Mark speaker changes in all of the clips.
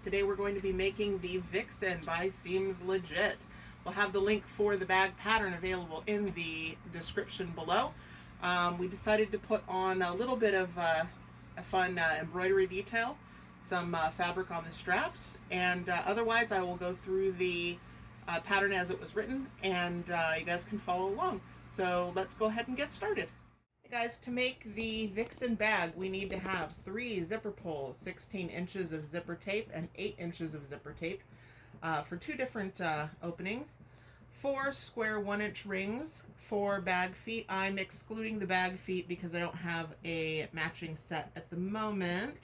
Speaker 1: Today we're going to be making the Vixen by Seems Legit. We'll have the link for the bag pattern available in the description below. We decided to put on a little bit of a fun embroidery detail, some fabric on the straps, and otherwise I will go through the pattern as it was written, and you guys can follow along. So let's go ahead and get started. Guys, to make the Vixen bag, we need to have 3 zipper pulls, 16 inches of zipper tape, and 8 inches of zipper tape for 2 different openings, 4 square 1-inch rings, 4 bag feet. I'm excluding the bag feet because I don't have a matching set at the moment.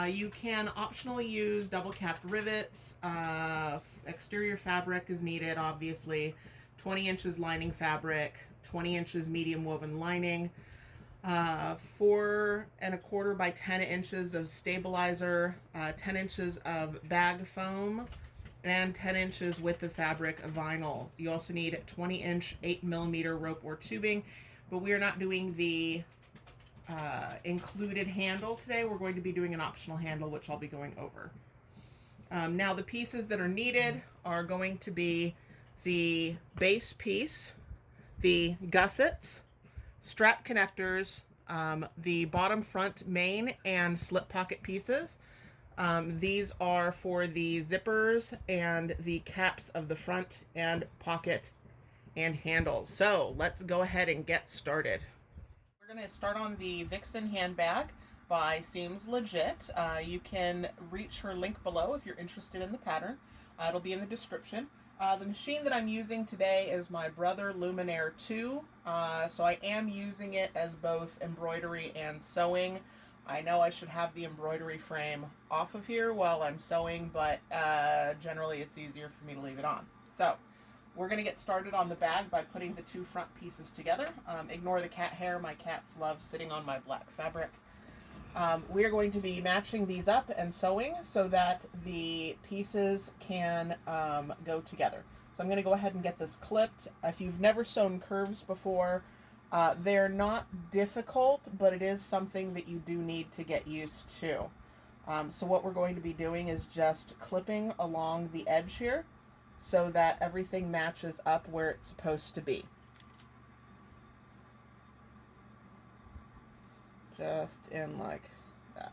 Speaker 1: You can optionally use double capped rivets. Exterior fabric is needed, obviously. 20 inches lining fabric, 20 inches medium woven lining, 4 1/4 by 10 inches of stabilizer, 10 inches of bag foam, and 10 inches width of fabric of vinyl. You also need 20-inch 8mm rope or tubing, but we are not doing the included handle today. We're going to be doing an optional handle, which I'll be going over. Now the pieces that are needed are going to be the base piece, the gussets, strap connectors, the bottom, front, main, and slip pocket pieces. These are for the zippers and the caps of the front and pocket and handles. So let's go ahead and get started. We're going to start on the Vixen handbag by Seems Legit. You can reach her link below if you're interested in the pattern. It'll be in the description. The machine that I'm using today is my Brother Luminaire 2, so I am using it as both embroidery and sewing. I know I should have the embroidery frame off of here while I'm sewing, but generally it's easier for me to leave it on. So we're going to get started on the bag by putting the 2 front pieces together. Ignore the cat hair, my cats love sitting on my black fabric. We are going to be matching these up and sewing so that the pieces can go together. So I'm going to go ahead and get this clipped. If you've never sewn curves before, they're not difficult, but it is something that you do need to get used to. So what we're going to be doing is just clipping along the edge here so that everything matches up where it's supposed to be. Just in like that.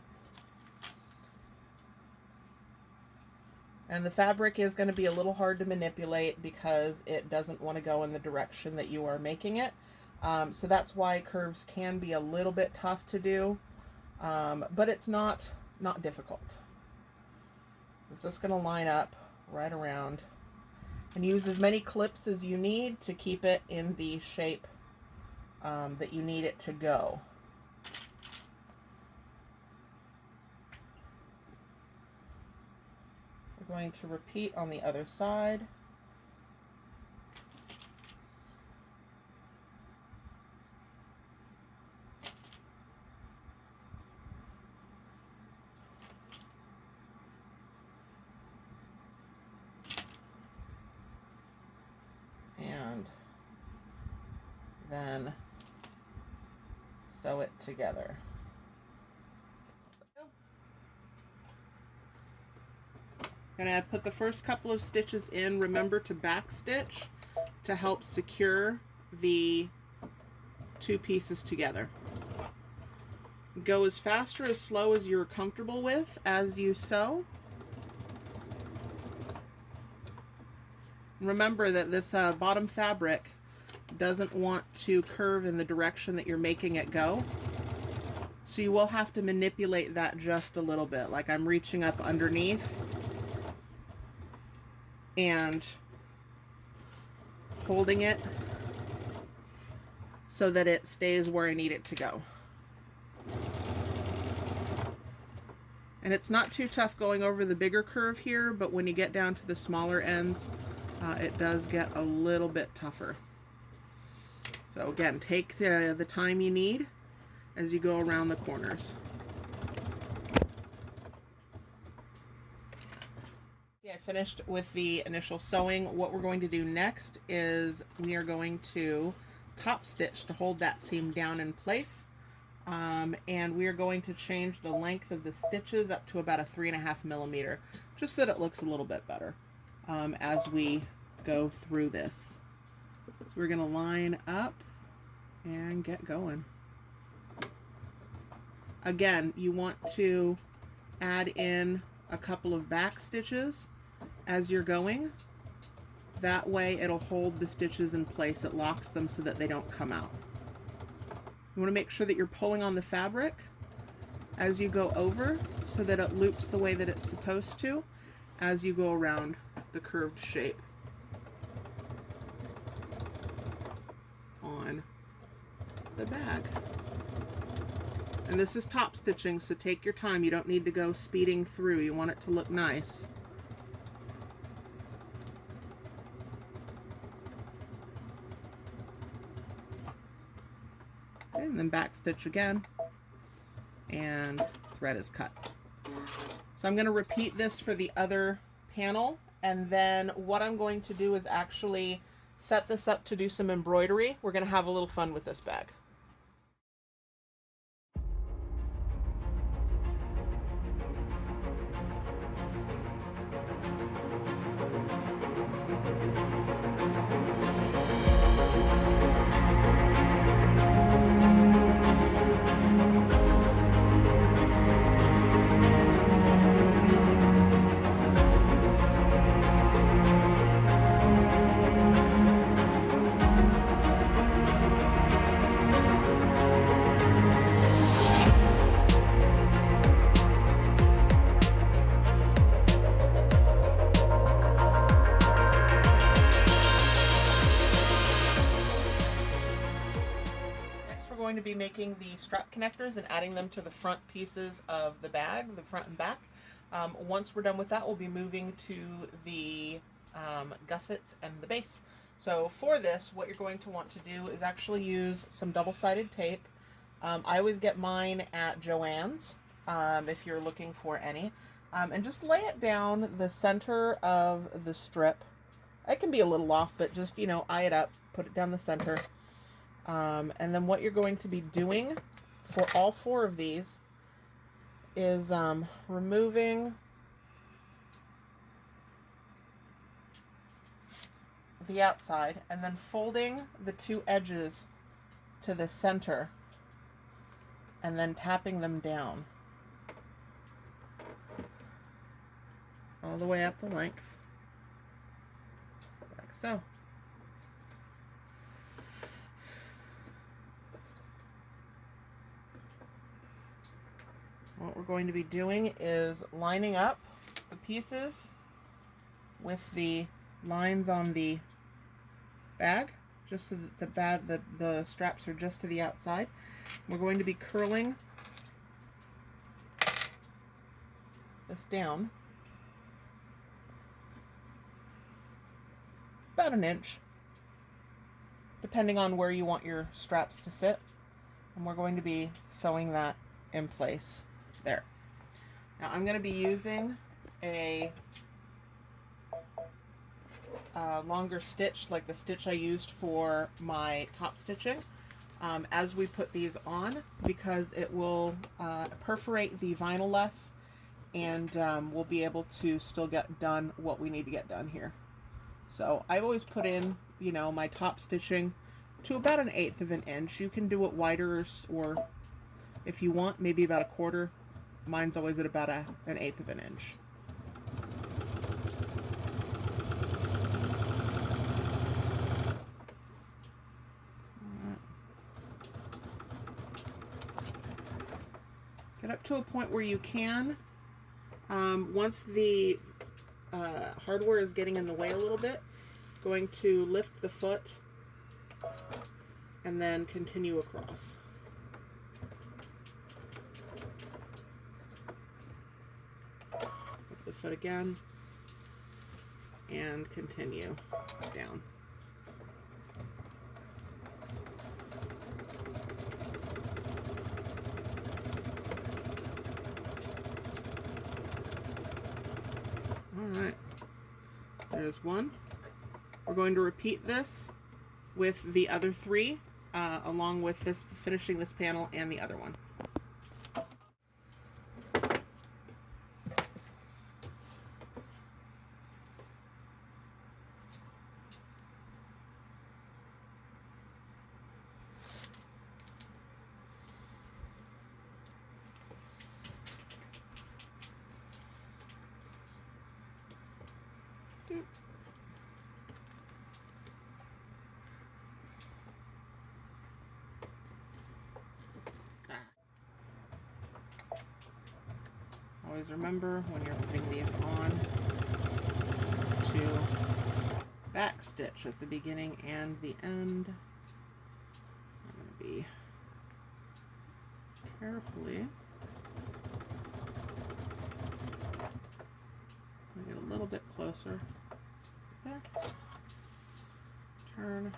Speaker 1: And the fabric is going to be a little hard to manipulate because it doesn't want to go in the direction that you are making it. So that's why curves can be a little bit tough to do, but it's not difficult. It's just going to line up right around and use as many clips as you need to keep it in the shape that you need it to go. Going to repeat on the other side. And then sew it together. Gonna put the first couple of stitches in. Remember to back stitch to help secure the 2 pieces together. Go as fast or as slow as you're comfortable with as you sew. Remember that this bottom fabric doesn't want to curve in the direction that you're making it go. So you will have to manipulate that just a little bit. Like I'm reaching up underneath and holding it so that it stays where I need it to go. And it's not too tough going over the bigger curve here, but when you get down to the smaller ends, it does get a little bit tougher. So again, take the time you need as you go around the corners. I finished with the initial sewing. What we're going to do next is we are going to top stitch to hold that seam down in place. and we are going to change the length of the stitches up to about a 3.5 millimeter, just so that it looks a little bit better as we go through this. So we're going to line up and get going. Again, you want to add in a couple of back stitches as you're going. That way it'll hold the stitches in place. It locks them so that they don't come out. You want to make sure that you're pulling on the fabric as you go over so that it loops the way that it's supposed to as you go around the curved shape on the bag. And this is top stitching, so take your time. You don't need to go speeding through. You want it to look nice. Okay, and then back stitch again, and thread is cut. So I'm going to repeat this for the other panel, and then what I'm going to do is actually set this up to do some embroidery. We're going to have a little fun with this bag. Going to be making the strap connectors and adding them to the front pieces of the bag, the front and back. Once we're done with that, we'll be moving to the gussets and the base. So for this, what you're going to want to do is actually use some double-sided tape. I always get mine at Joann's if you're looking for any. And just lay it down the center of the strip. It can be a little off, but just, you know, eye it up, put it down the center. And then what you're going to be doing for all 4 of these is removing the outside and then folding the 2 edges to the center and then tapping them down all the way up the length, like so. What we're going to be doing is lining up the pieces with the lines on the bag, just so that the straps are just to the outside. We're going to be curling this down about 1 inch, depending on where you want your straps to sit. And we're going to be sewing that in place. There. Now I'm going to be using a longer stitch, like the stitch I used for my top stitching, as we put these on, because it will perforate the vinyl less, and we'll be able to still get done what we need to get done here. So I've always put in, you know, my top stitching to about 1/8 of an inch. You can do it wider, or if you want, maybe about 1/4. Mine's always at about 1/8 of an inch. Get up to a point where you can. Once the hardware is getting in the way a little bit, going to lift the foot and then continue across. Lift the foot again and continue down. Alright, there's one. We're going to repeat this with the other three, along with this, finishing this panel and the other one. Doop. Always remember when you're putting these on to back stitch at the beginning and the end. I'm going to be carefully. Get a little bit closer. There. Turn.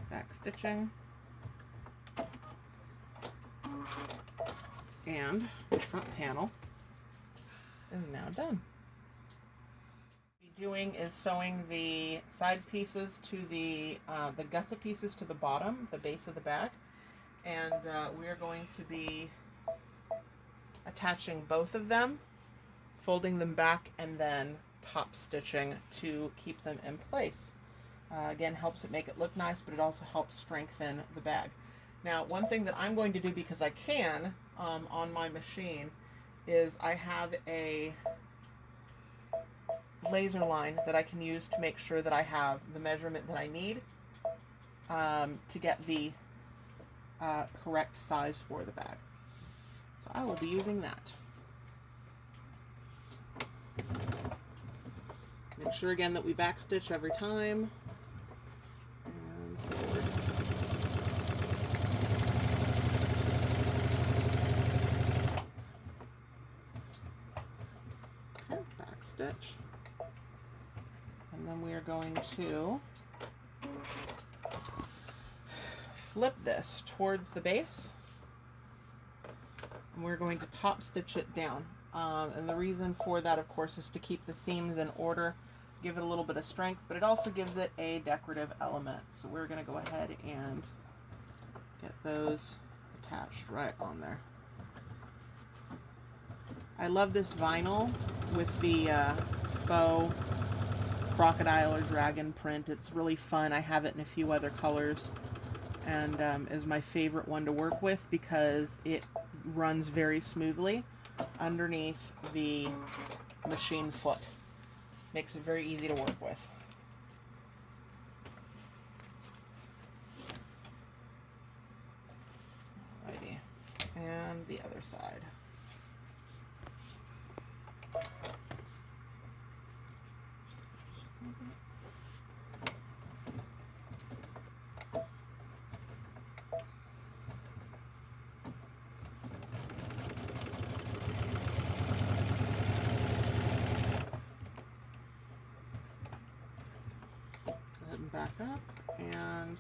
Speaker 1: Back stitching. And the front panel is now done. What we're doing is sewing the side pieces to the gusset pieces to the bottom, the base of the bag, and we are going to be attaching both of them, folding them back, and then top stitching to keep them in place. Again, helps it make it look nice, but it also helps strengthen the bag. Now, one thing that I'm going to do, because I can, on my machine, is I have a laser line that I can use to make sure that I have the measurement that I need to get the correct size for the bag. So I will be using that. Make sure again that we backstitch every time. And forward. Okay, backstitch. And then we are going to flip this towards the base. And we're going to top stitch it down. And the reason for that, of course, is to keep the seams in order, give it a little bit of strength, but it also gives it a decorative element. So we're going to go ahead and get those attached right on there. I love this vinyl with the faux crocodile or dragon print. It's really fun. I have it in a few other colors, and is my favorite one to work with because it runs very smoothly underneath the machine foot. Makes it very easy to work with. Alrighty, and the other side. Back up, and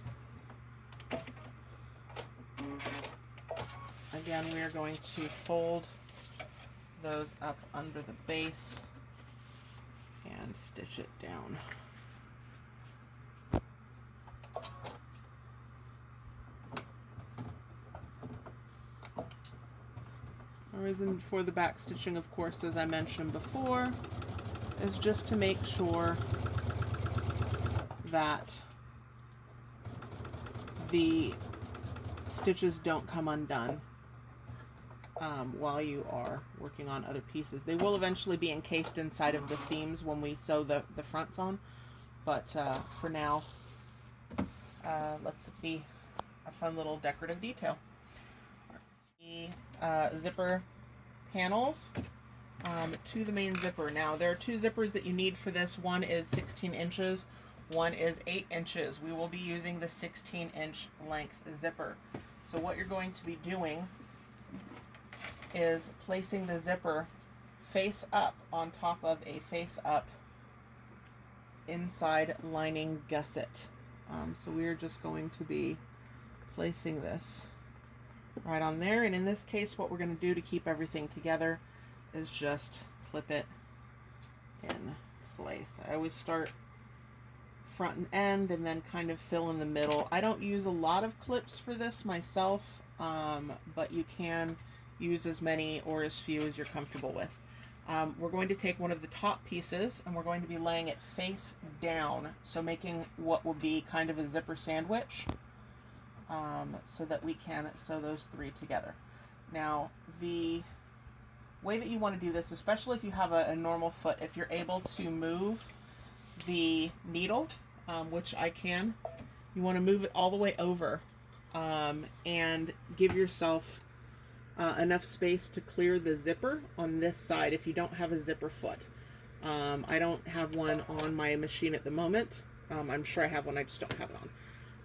Speaker 1: again we are going to fold those up under the base and stitch it down. The reason for the back stitching, of course, as I mentioned before, is just to make sure that the stitches don't come undone while you are working on other pieces. They will eventually be encased inside of the seams when we sew the fronts on, but for now, let's be a fun little decorative detail. The zipper panels to the main zipper. Now, there are two zippers that you need for this. One is 16 inches. One is 8 inches. We will be using the 16-inch length zipper. So what you're going to be doing is placing the zipper face up on top of a face up inside lining gusset. So we are just going to be placing this right on there. And in this case, what we're going to do to keep everything together is just clip it in place. I always start front and end and then kind of fill in the middle. I don't use a lot of clips for this myself, but you can use as many or as few as you're comfortable with. We're going to take one of the top pieces and we're going to be laying it face down, so making what will be kind of a zipper sandwich, so that we can sew those three together. Now, the way that you want to do this, especially if you have a normal foot, if you're able to move the needle, which I can, you want to move it all the way over, and give yourself enough space to clear the zipper on this side if you don't have a zipper foot. I don't have one on my machine at the moment. I'm sure I have one, I just don't have it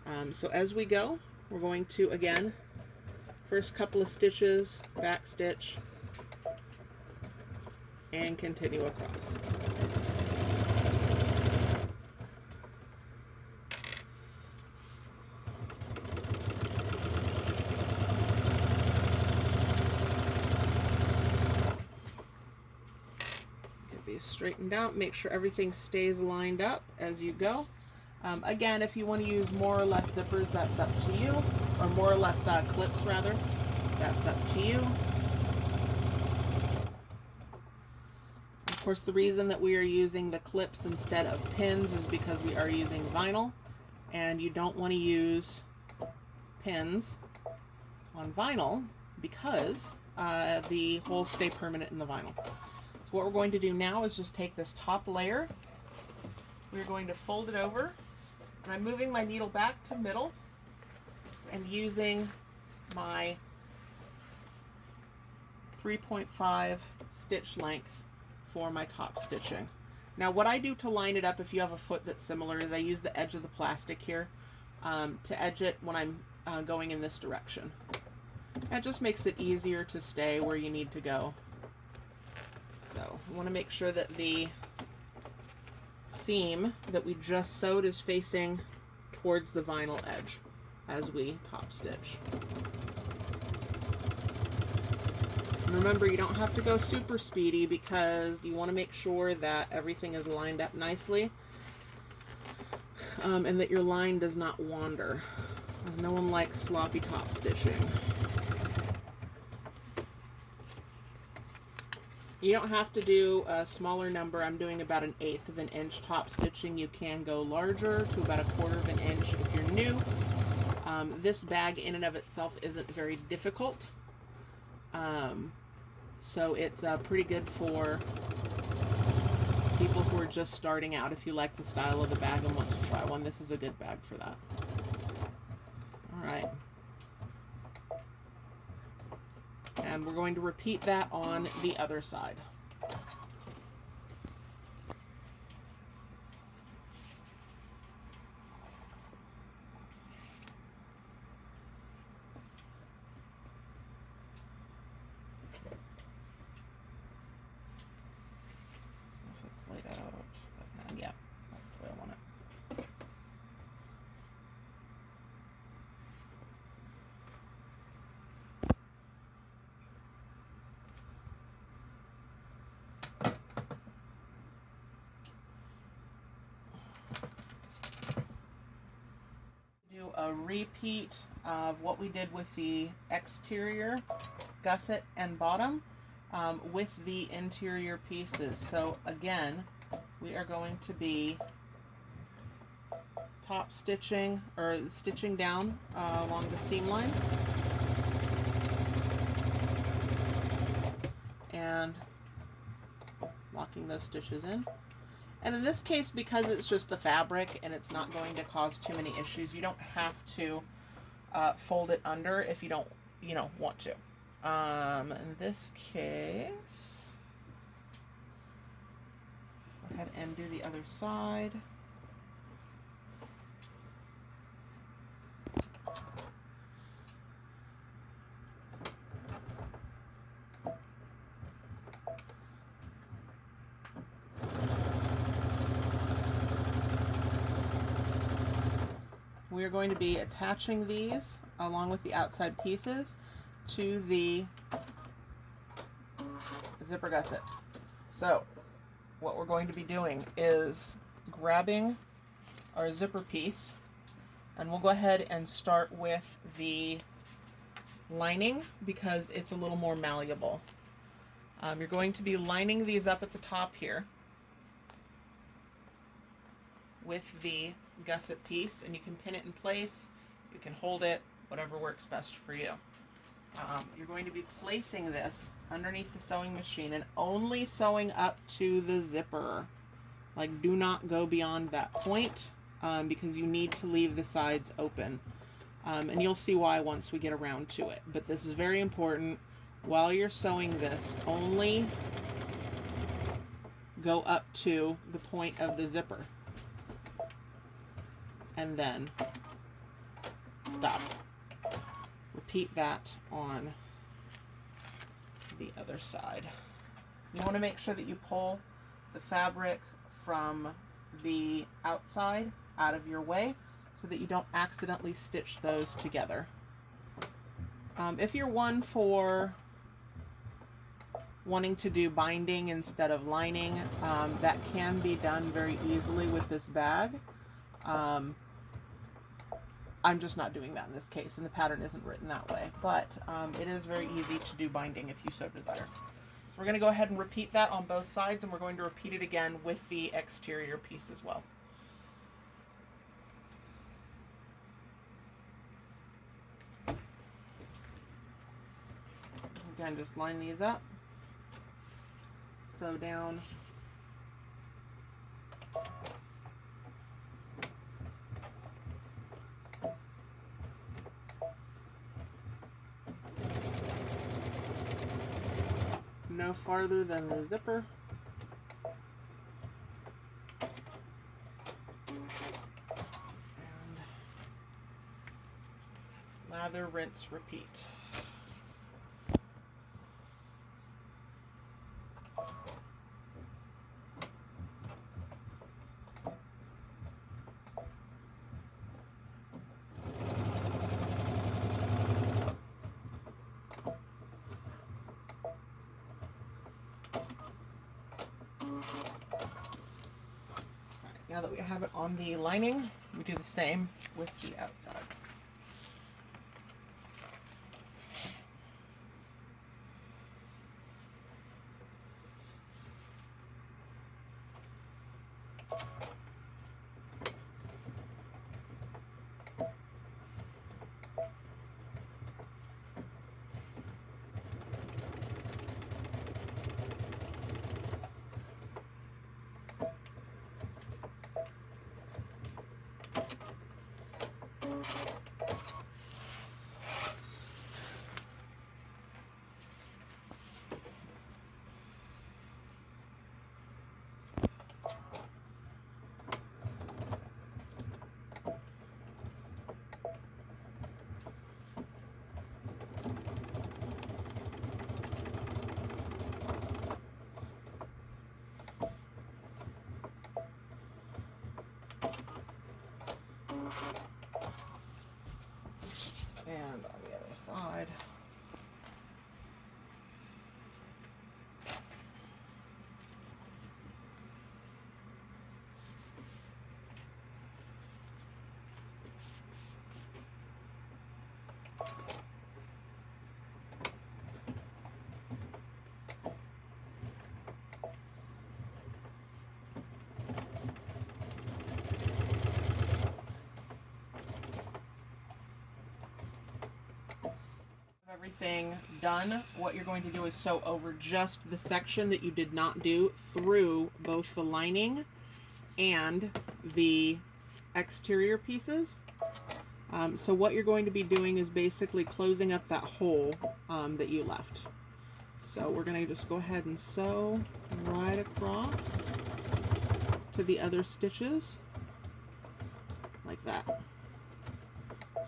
Speaker 1: on. So as we go, we're going to, again, first couple of stitches, back stitch, and continue across. Straightened out, make sure everything stays lined up as you go. Again, if you want to use more or less zippers, that's up to you, or more or less clips rather, that's up to you. Of course, the reason that we are using the clips instead of pins is because we are using vinyl, and you don't want to use pins on vinyl because the holes stay permanent in the vinyl. So what we're going to do now is just take this top layer, we're going to fold it over, and I'm moving my needle back to middle and using my 3.5 stitch length for my top stitching. Now what I do to line it up, if you have a foot that's similar, is I use the edge of the plastic here to edge it when I'm going in this direction. That just makes it easier to stay where you need to go. So you want to make sure that the seam that we just sewed is facing towards the vinyl edge as we top stitch. And remember, you don't have to go super speedy because you want to make sure that everything is lined up nicely, and that your line does not wander. No one likes sloppy top stitching. You don't have to do a smaller number. I'm doing about 1/8 of an inch top stitching. You can go larger to about 1/4 of an inch if you're new. This bag in and of itself isn't very difficult. So it's pretty good for people who are just starting out. If you like the style of the bag and want to try one, this is a good bag for that. All right. And we're going to repeat that on the other side. So it's laid out, and yeah, that's the way I want it. A repeat of what we did with the exterior gusset and bottom with the interior pieces. So again, we are going to be top stitching or stitching down along the seam line and locking those stitches in. And in this case, because it's just the fabric and it's not going to cause too many issues, you don't have to fold it under if you don't, want to. In this case, go ahead and do the other side. We are going to be attaching these along with the outside pieces to the zipper gusset. So what we're going to be doing is grabbing our zipper piece, and we'll go ahead and start with the lining because it's a little more malleable. You're going to be lining these up at the top here with the gusset piece, and you can pin it in place, you can hold it, whatever works best for you. You're going to be placing this underneath the sewing machine and only sewing up to the zipper. Like, do not go beyond that point because you need to leave the sides open. And you'll see why once we get around to it. But this is very important. While you're sewing this, only go up to the point of the zipper. And then stop. Repeat that on the other side. You want to make sure that you pull the fabric from the outside out of your way so that you don't accidentally stitch those together. If you're one for wanting to do binding instead of lining, that can be done very easily with this bag. I'm just not doing that in this case, and the pattern isn't written that way, but it is very easy to do binding if you so desire. So we're going to go ahead and repeat that on both sides, and we're going to repeat it again with the exterior piece as well. Again, just line these up, sew down, no farther than the zipper, and lather, rinse, repeat. Now that we have it on the lining, we do the same with the outside. And on the other side. Everything done, what you're going to do is sew over just the section that you did not do through both the lining and the exterior pieces. So what you're going to be doing is basically closing up that hole that you left. So we're going to just go ahead and sew right across to the other stitches like that.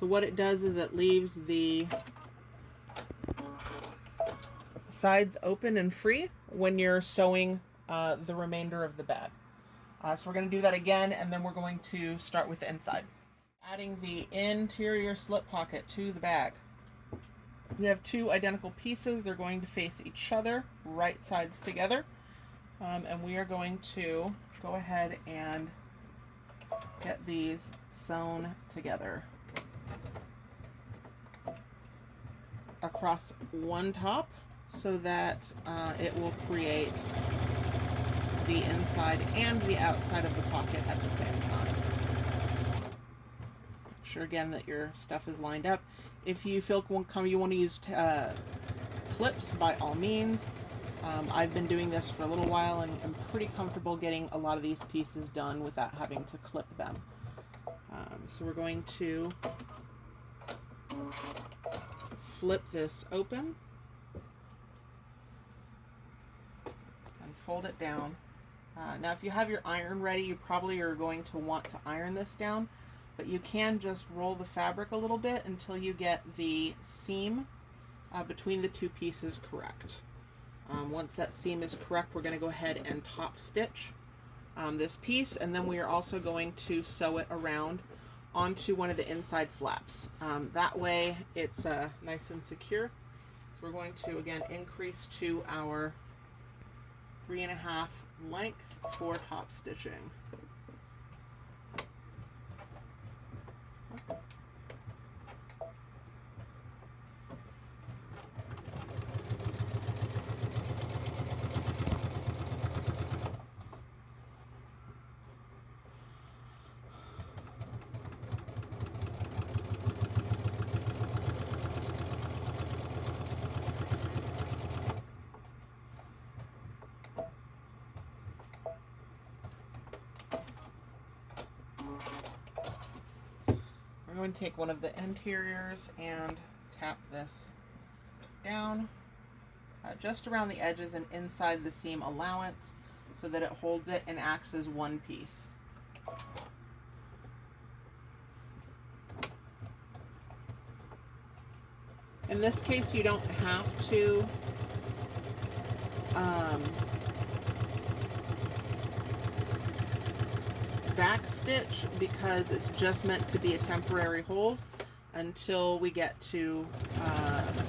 Speaker 1: So what it does is it leaves the sides open and free when you're sewing the remainder of the bag. So we're going to do that again, and then we're going to start with the inside. Adding the interior slip pocket to the bag. We have two identical pieces. They're going to face each other, right sides together. And we are going to go ahead and get these sewn together. across one top so that it will create the inside and the outside of the pocket at the same time. Make sure again that your stuff is lined up. If you feel you want to use clips, by all means. I've been doing this for a little while and I'm pretty comfortable getting a lot of these pieces done without having to clip them. So we're going to flip this open and fold it down. Now if you have your iron ready, you probably are going to want to iron this down, but you can just roll the fabric a little bit until you get the seam between the two pieces correct. Once that seam is correct, we're going to go ahead and top stitch this piece, and then we are also going to sew it around onto one of the inside flaps. That way it's nice and secure. So we're going to again increase to our 3.5 length for top stitching. We're going to take one of the interiors and tap this down just around the edges and inside the seam allowance so that it holds it and acts as one piece. In this case, you don't have to back stitch because it's just meant to be a temporary hold until we get to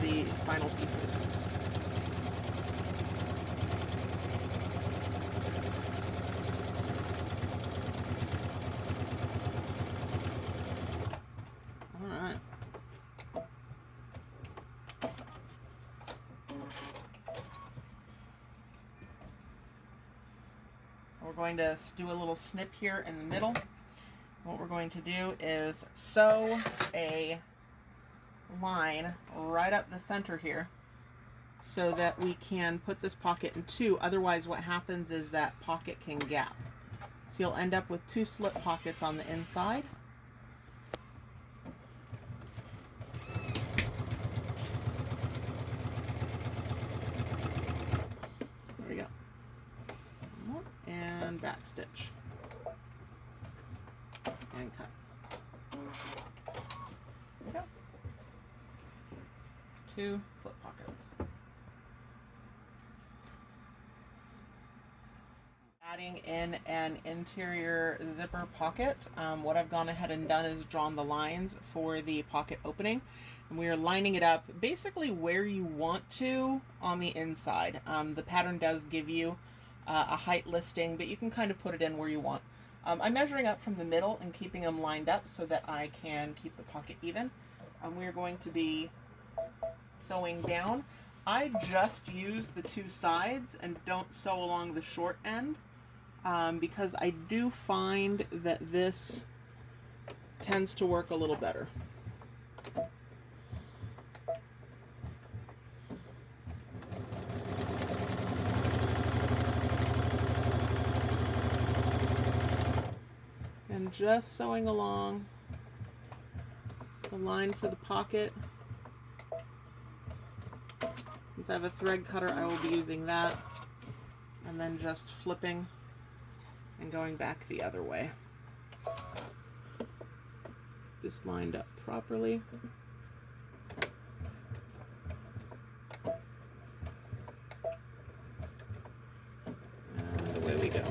Speaker 1: the final pieces. Alright. We're going to do a little snip here in the middle. What we're going to do is sew a line right up the center here so that we can put this pocket in two. Otherwise what happens is that pocket can gap. So you'll end up with two slip pockets on the inside. There we go. And back stitch and cut. There we go. Two slip pockets. Adding in an interior zipper pocket, what I've gone ahead and done is drawn the lines for the pocket opening, and we are lining it up basically where you want to on the inside. The pattern does give you a height listing, but you can kind of put it in where you want. I'm measuring up from the middle and keeping them lined up so that I can keep the pocket even. We are going to be sewing down. I just use the two sides and don't sew along the short end because I do find that this tends to work a little better. And just sewing along the line for the pocket. Since I have a thread cutter, I will be using that, and then just flipping and going back the other way. This lined up properly. And away we go.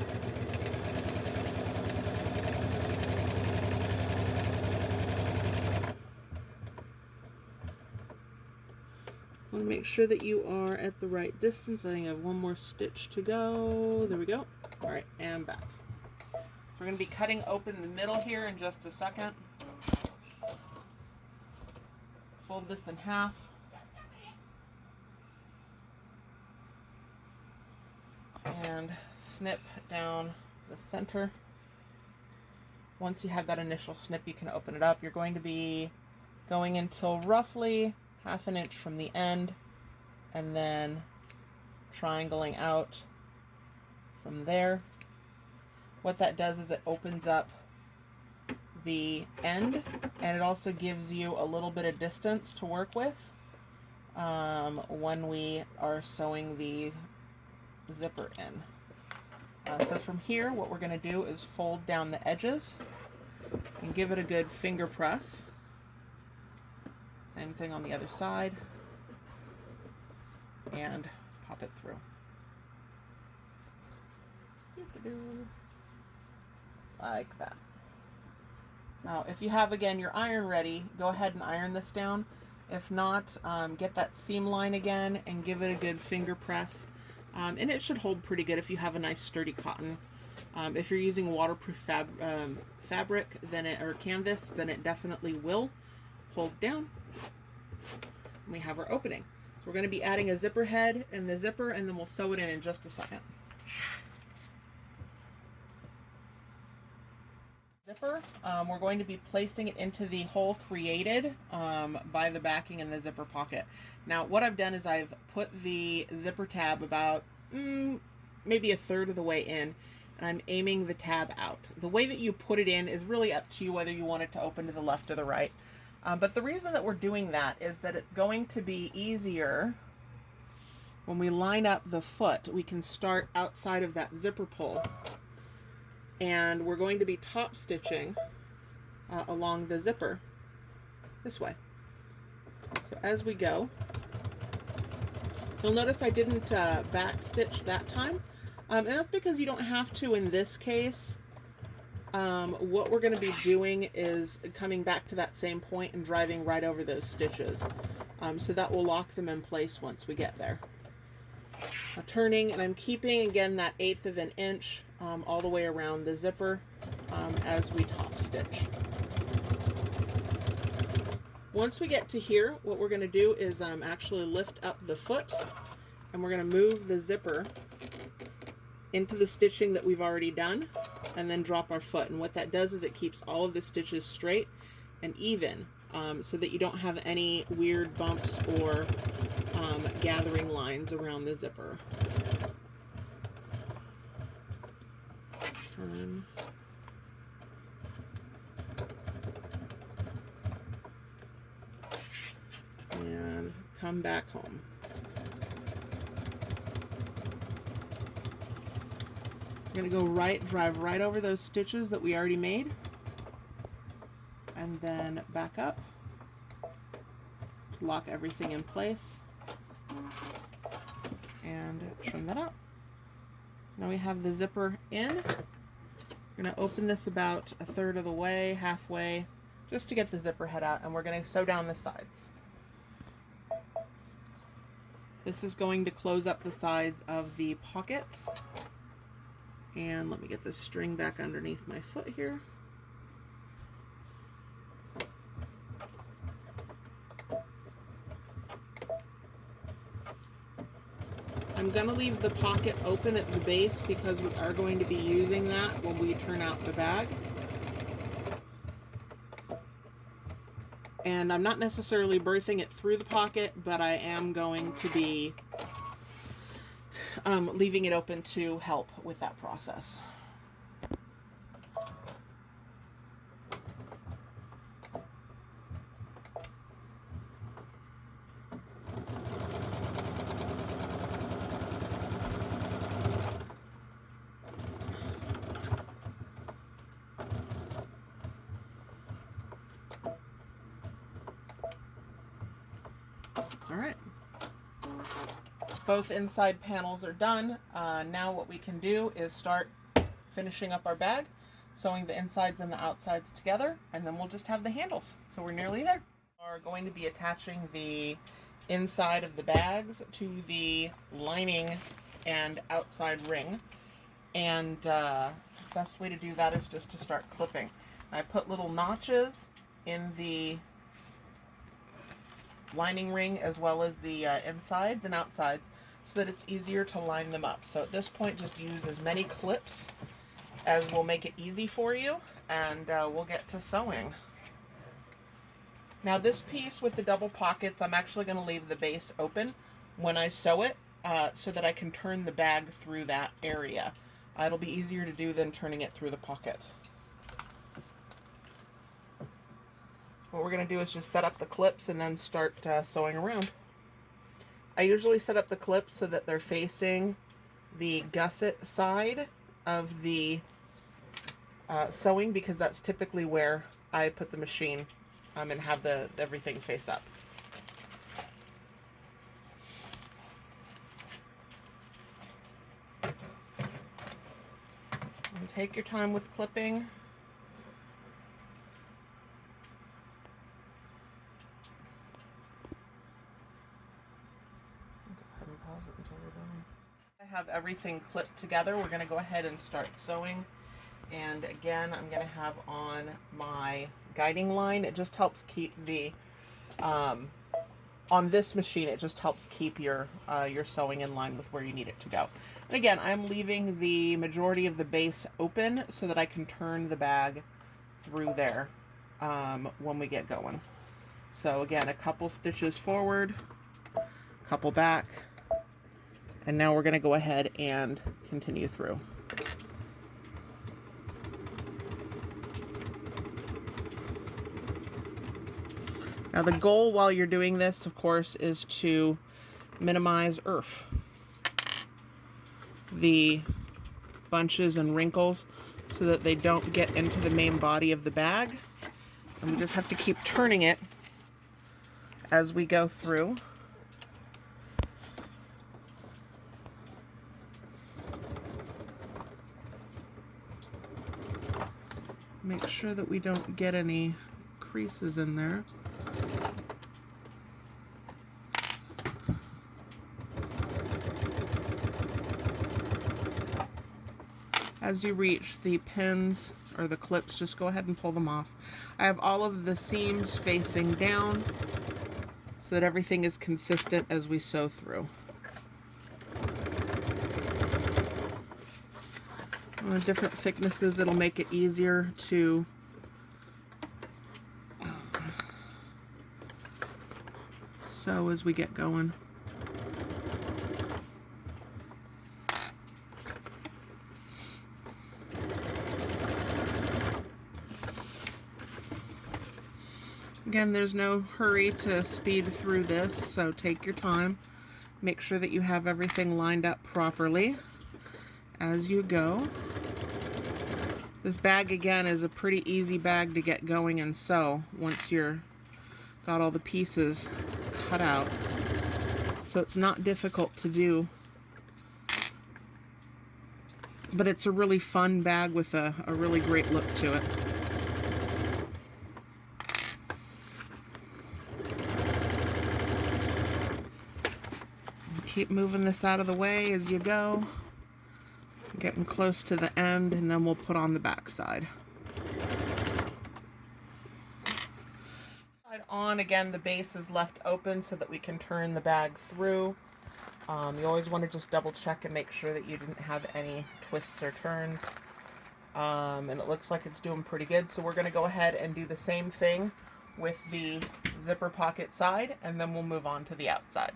Speaker 1: Want to make sure that you are at the right distance. I think I have one more stitch to go. There we go. All right, and back. We're going to be cutting open the middle here in just a second. Fold this in half. and snip down the center. Once you have that initial snip, you can open it up. You're going to be going until roughly 1/2 inch from the end, and then triangling out from there. What that does is it opens up the end, and it also gives you a little bit of distance to work with when we are sewing the zipper in. So from here, what we're going to do is fold down the edges and give it a good finger press. Same thing on the other side, and pop it through. Like that. Now, if you have, again, your iron ready, go ahead and iron this down. If not, get that seam line again and give it a good finger press. And it should hold pretty good if you have a nice sturdy cotton. If you're using waterproof fabric, then or canvas, then it definitely will hold down. And we have our opening. So we're going to be adding a zipper head and the zipper, and then we'll sew it in just a second. Zipper, we're going to be placing it into the hole created by the backing in the zipper pocket. Now, what I've done is I've put the zipper tab about maybe 1/3 of the way in, and I'm aiming the tab out. The way that you put it in is really up to you, whether you want it to open to the left or the right. But the reason that we're doing that is that it's going to be easier when we line up the foot. We can start outside of that zipper pull, and we're going to be top stitching along the zipper this way. So as we go, you'll notice I didn't back stitch that time, and that's because you don't have to in this case. What we're going to be doing is coming back to that same point and driving right over those stitches, so that will lock them in place once we get there. Now, turning, and I'm keeping again that 1/8 of an inch all the way around the zipper as we top stitch. Once we get to here, what we're going to do is actually lift up the foot, and we're going to move the zipper into the stitching that we've already done, and then drop our foot. And what that does is it keeps all of the stitches straight and even, so that you don't have any weird bumps or gathering lines around the zipper. Turn. And come back home. We're going to go drive right over those stitches that we already made, and then back up, lock everything in place, and trim that up. Now we have the zipper in. We're going to open this about 1/3 of the way, halfway, just to get the zipper head out, and we're going to sew down the sides. This is going to close up the sides of the pockets. And let me get this string back underneath my foot here. I'm going to leave the pocket open at the base because we are going to be using that when we turn out the bag. And I'm not necessarily birthing it through the pocket, but I am going to be leaving it open to help with that process. All right. Both inside panels are done. Now what we can do is start finishing up our bag, sewing the insides and the outsides together, and then we'll just have the handles. So we're nearly there. We're going to be attaching the inside of the bags to the lining and outside ring. And the best way to do that is just to start clipping. I put little notches in the lining ring as well as the insides and outsides, so that it's easier to line them up. So at this point, just use as many clips as will make it easy for you, and we'll get to sewing. Now this piece with the double pockets, I'm actually going to leave the base open when I sew it so that I can turn the bag through that area. It'll be easier to do than turning it through the pocket. What we're going to do is just set up the clips and then start sewing around. I usually set up the clips so that they're facing the gusset side of the sewing, because that's typically where I put the machine and have everything face up. And take your time with clipping. Pause it until we're done. I have everything clipped together. We're going to go ahead and start sewing. And again, I'm going to have on my guiding line. It just helps keep the on this machine, it just helps keep your sewing in line with where you need it to go. And again, I'm leaving the majority of the base open so that I can turn the bag through there when we get going. So again, a couple stitches forward, a couple back, and now we're going to go ahead and continue through. Now the goal while you're doing this, of course, is to minimize the bunches and wrinkles so that they don't get into the main body of the bag. And we just have to keep turning it as we go through. Make sure that we don't get any creases in there. As you reach the pins or the clips, just go ahead and pull them off. I have all of the seams facing down so that everything is consistent as we sew through. On the different thicknesses, it'll make it easier to sew as we get going. Again, there's no hurry to speed through this, so take your time. Make sure that you have everything lined up properly as you go. This bag, again, is a pretty easy bag to get going and sew once you're got all the pieces cut out. So it's not difficult to do. But it's a really fun bag with a really great look to it. Keep moving this out of the way as you go. Getting close to the end, and then we'll put on the back side. On again, the base is left open so that we can turn the bag through. You always want to just double check and make sure that you didn't have any twists or turns. And it looks like it's doing pretty good, so we're going to go ahead and do the same thing with the zipper pocket side, and then we'll move on to the outside.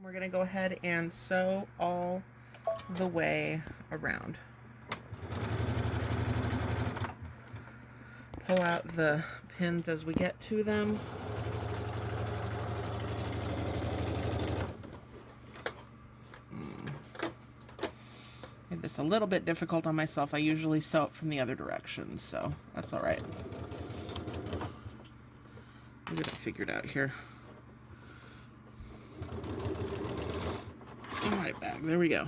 Speaker 1: We're going to go ahead and sew all the way around. Pull out the pins as we get to them. Made this a little bit difficult on myself. I usually sew it from the other direction, so that's all right. I'll get it figured out here. All right, back. There we go.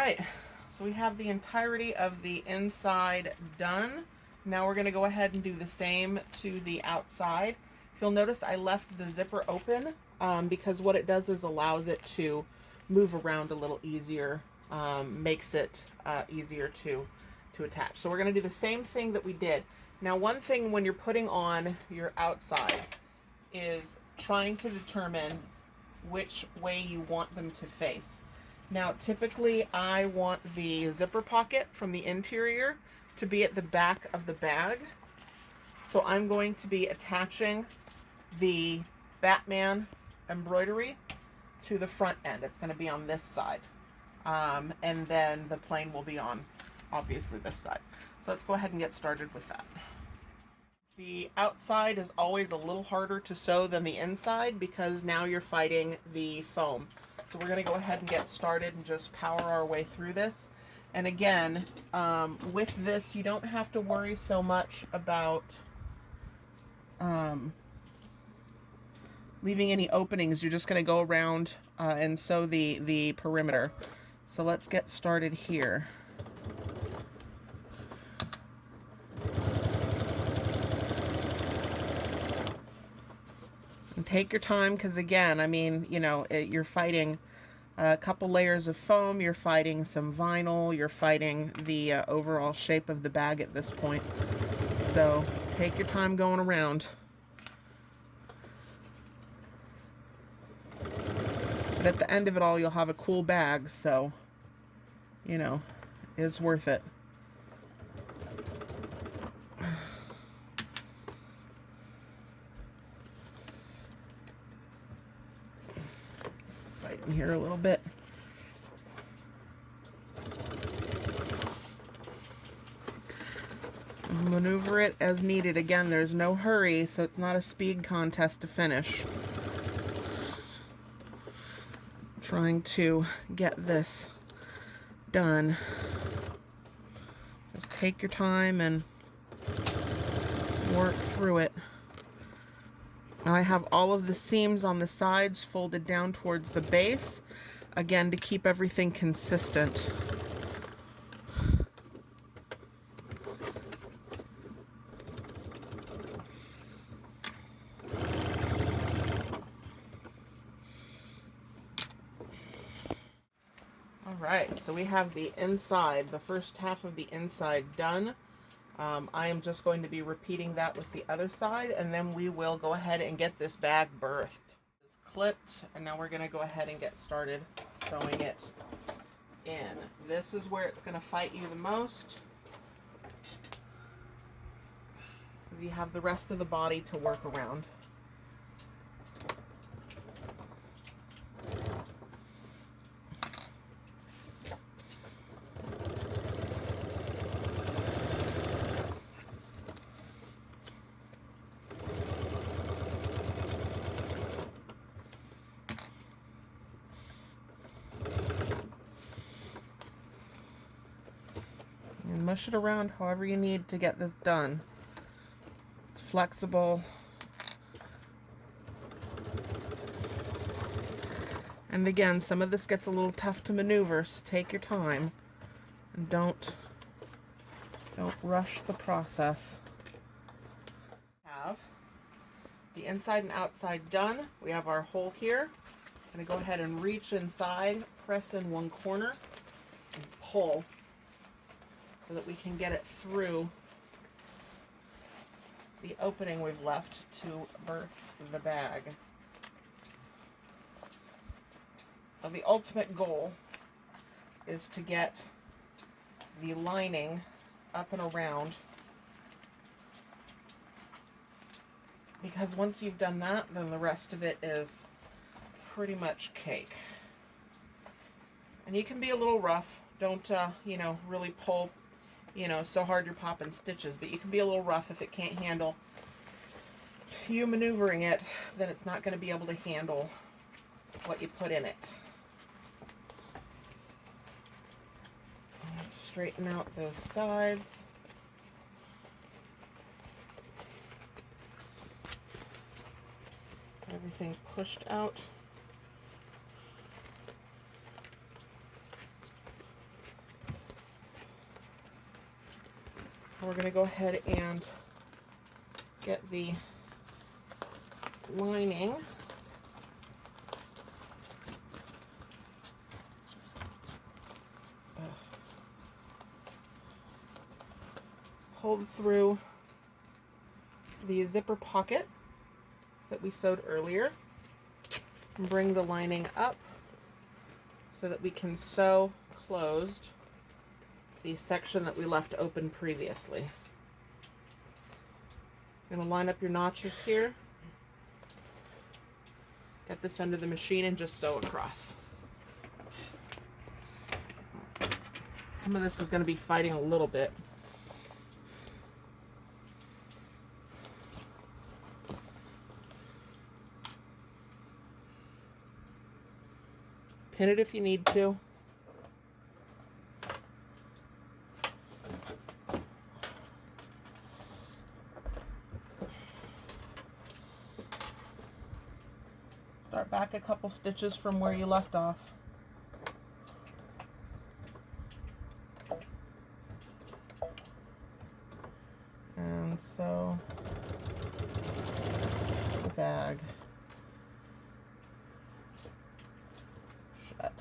Speaker 1: right, so we have the entirety of the inside done. Now we're going to go ahead and do the same to the outside. If you'll notice, I left the zipper open because what it does is allows it to move around a little easier, makes it easier to attach. So we're going to do the same thing that we did. Now, one thing when you're putting on your outside is trying to determine which way you want them to face. Now, typically I want the zipper pocket from the interior to be at the back of the bag. So I'm going to be attaching the Batman embroidery to the front end. It's going to be on this side. And then the plain will be on, obviously, this side. So let's go ahead and get started with that. The outside is always a little harder to sew than the inside because now you're fighting the foam. So we're going to go ahead and get started and just power our way through this. And again, with this, you don't have to worry so much about leaving any openings. You're just going to go around and sew the perimeter. So let's get started here. And take your time because, again, I mean, you know, you're fighting a couple layers of foam, you're fighting some vinyl, you're fighting the overall shape of the bag at this point. So take your time going around. But at the end of it all, you'll have a cool bag, so, you know, it's worth it. Fighting here a little bit. Maneuver it as needed. Again, there's no hurry, so it's not a speed contest to finish. Trying to get this done. Just take your time and work through it. Now I have all of the seams on the sides folded down towards the base, again to keep everything consistent. Alright, so we have the inside, the first half of the inside done. I am just going to be repeating that with the other side, and then we will go ahead and get this bag birthed. It's clipped, and now we're going to go ahead and get started sewing it in. This is where it's going to fight you the most, because you have the rest of the body to work around. And mush it around however you need to get this done. It's flexible. And again, some of this gets a little tough to maneuver, so take your time and don't rush the process. Have the inside and outside done. We have our hole here. I'm going to go ahead and reach inside, press in one corner, and pull so that we can get it through the opening we've left to birth the bag. Now, the ultimate goal is to get the lining up and around, because once you've done that, then the rest of it is pretty much cake. And you can be a little rough. Don't, you know, really pull, you know, so hard you're popping stitches, but you can be a little rough if it can't handle you maneuvering it, then it's not going to be able to handle what you put in it. Let's straighten out those sides. Everything pushed out. We're going to go ahead and get the lining. Pulled through the zipper pocket that we sewed earlier and bring the lining up so that we can sew closed the section that we left open previously. You're going to line up your notches here, get this under the machine, and just sew across. Some of this is going to be fighting a little bit. Pin it if you need to. Start back a couple stitches from where you left off. And sew the bag shut.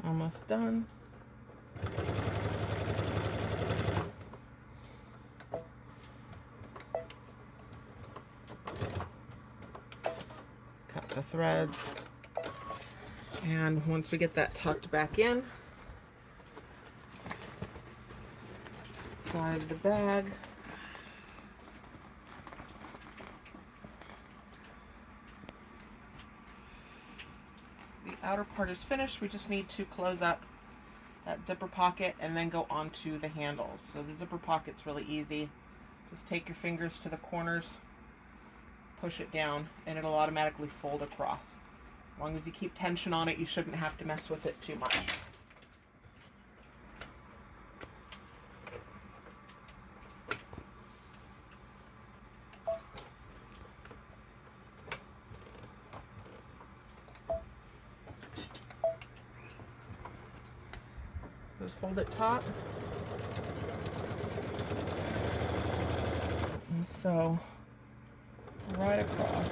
Speaker 1: Almost done. Cut the threads. And once we get that tucked back in, slide the bag. The outer part is finished. We just need to close up that zipper pocket and then go onto the handles. So the zipper pocket's really easy. Just take your fingers to the corners, push it down, and it'll automatically fold across. As long as you keep tension on it, you shouldn't have to mess with it too much. Just hold it taut. And sew right across.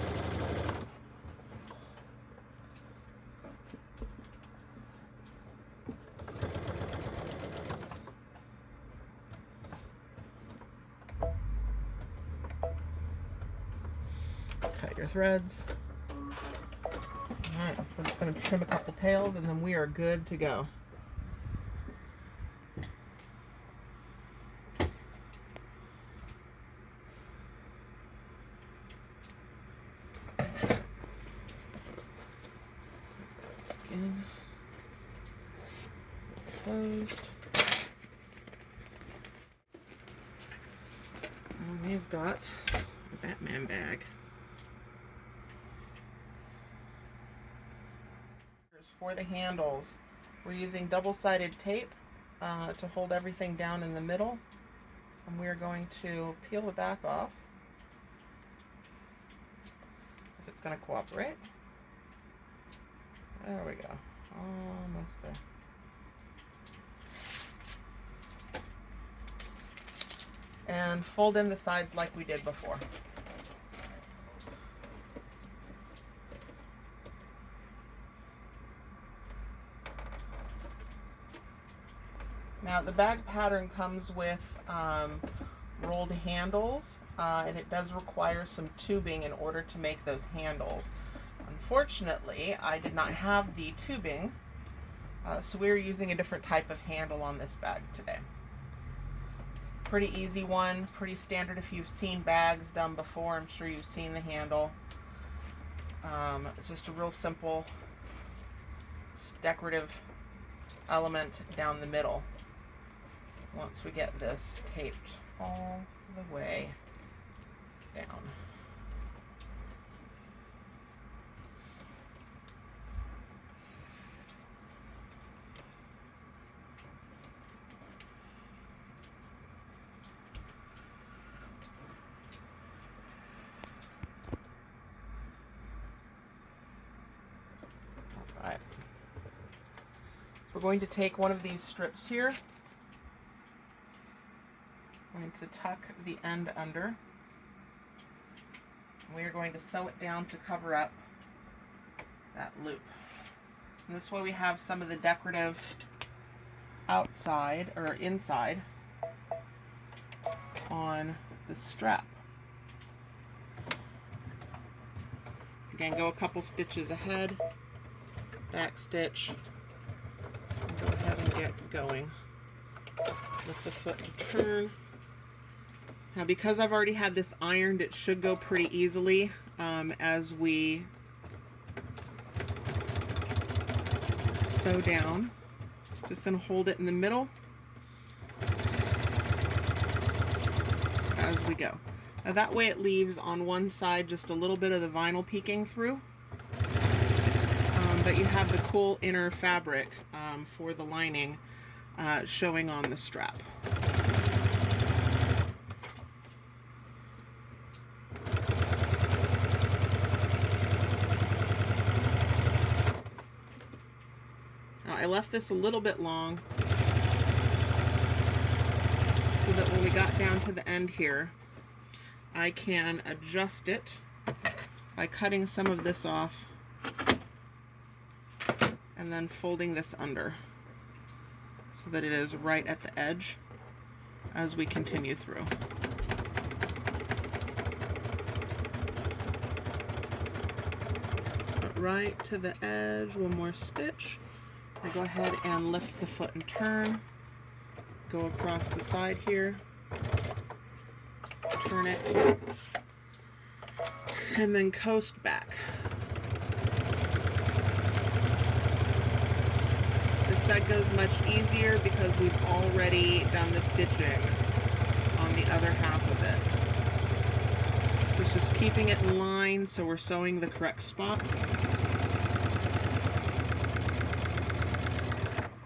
Speaker 1: Cut your threads. Alright, we're just going to trim a couple tails and then we are good to go. Again, closed. And we've got a Batman bag. For the handles, we're using double-sided tape to hold everything down in the middle, and we are going to peel the back off if it's going to cooperate. There we go, almost there. And fold in the sides like we did before. Now the bag pattern comes with rolled handles, and it does require some tubing in order to make those handles. Unfortunately, I did not have the tubing, so we're using a different type of handle on this bag today. Pretty easy one, pretty standard if you've seen bags done before. I'm sure you've seen the handle. It's just a real simple decorative element down the middle. Once we get this taped all the way down. We're going to take one of these strips here. I'm going to tuck the end under. We are going to sew it down to cover up that loop. And this way we have some of the decorative outside or inside on the strap. Again, go a couple stitches ahead, back stitch, and go ahead and get going. Lift the foot to turn. Now, because I've already had this ironed, it should go pretty easily as we sew down. Just going to hold it in the middle as we go. Now that way it leaves on one side just a little bit of the vinyl peeking through, but you have the cool inner fabric for the lining showing on the strap. Now I left this a little bit long so that when we got down to the end here, I can adjust it by cutting some of this off and then folding this under so that it is right at the edge as we continue through. Right to the edge, one more stitch. I go ahead and lift the foot and turn, go across the side here, turn it, and then coast back. This side goes much easier because we've already done the stitching on the other half of it. So it's just keeping it in line so we're sewing the correct spot.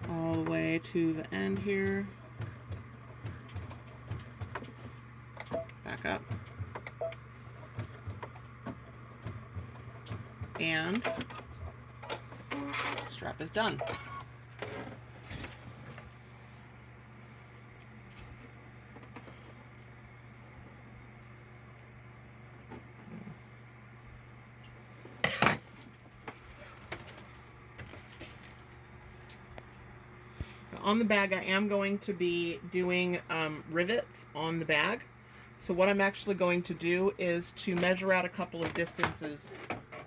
Speaker 1: All the way to the end here. Back up. And the strap is done. On the bag, I am going to be doing rivets on the bag. So what I'm actually going to do is to measure out a couple of distances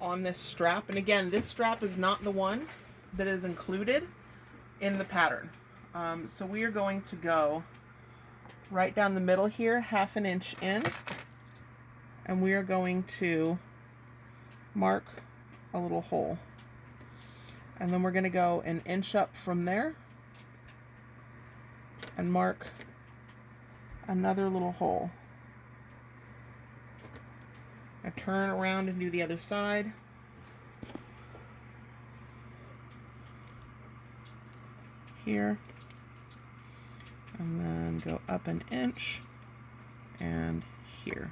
Speaker 1: on this strap. And again, this strap is not the one that is included in the pattern. So we are going to go right down the middle here, 1/2 inch in, and we are going to mark a little hole. And then we're going to go 1 inch up from there and mark another little hole. I turn around and do the other side. Here. And then go up 1 inch and here.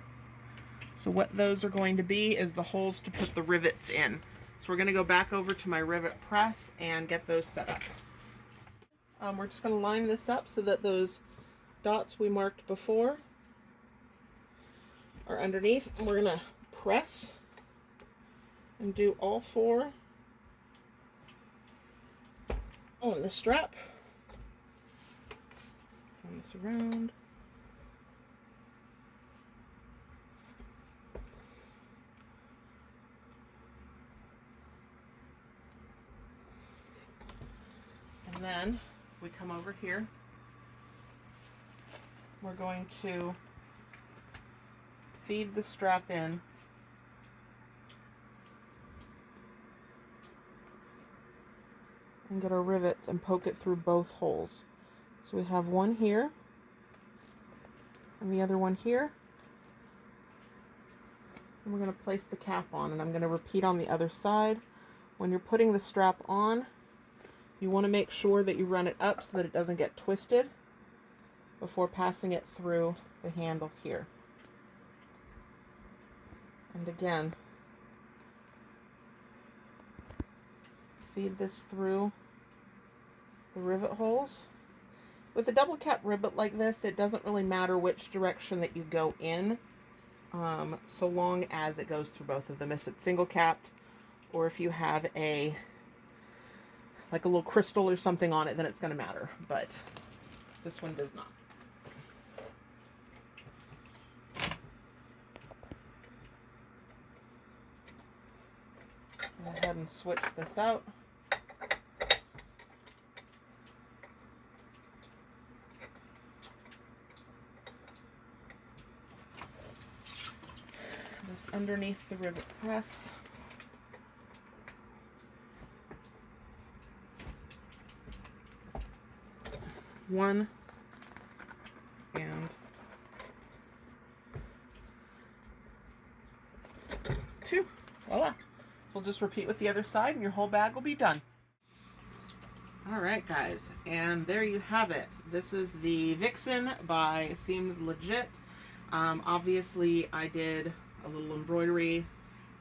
Speaker 1: So what those are going to be is the holes to put the rivets in. So we're going to go back over to my rivet press and get those set up. We're just going to line this up so that those dots we marked before are underneath. And we're going to press and do all 4 on the strap. Turn this around. And then we come over here. We're going to feed the strap in and get our rivets and poke it through both holes. So we have one here and the other one here. And we're going to place the cap on, and I'm going to repeat on the other side. When you're putting the strap on, you want to make sure that you run it up so that it doesn't get twisted before passing it through the handle here. And again, feed this through the rivet holes. With a double cap rivet like this, it doesn't really matter which direction that you go in, so long as it goes through both of them. If it's single capped, or if you have like a little crystal or something on it, then it's going to matter, but this one does not. Go ahead and switch this out. This underneath the rivet press. One and two. Voila. We'll just repeat with the other side and your whole bag will be done. Alright guys, and there you have it. This is the Vixen by Seems Legit. Obviously I did a little embroidery,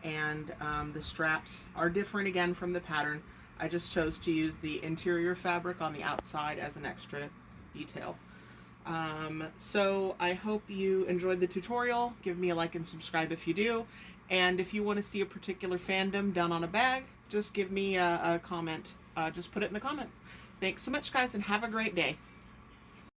Speaker 1: and the straps are different again from the pattern. I just chose to use the interior fabric on the outside as an extra detail. So I hope you enjoyed the tutorial. Give me a like and subscribe if you do. And if you want to see a particular fandom done on a bag, just give me a comment. Just put it in the comments. Thanks so much, guys, and have a great day.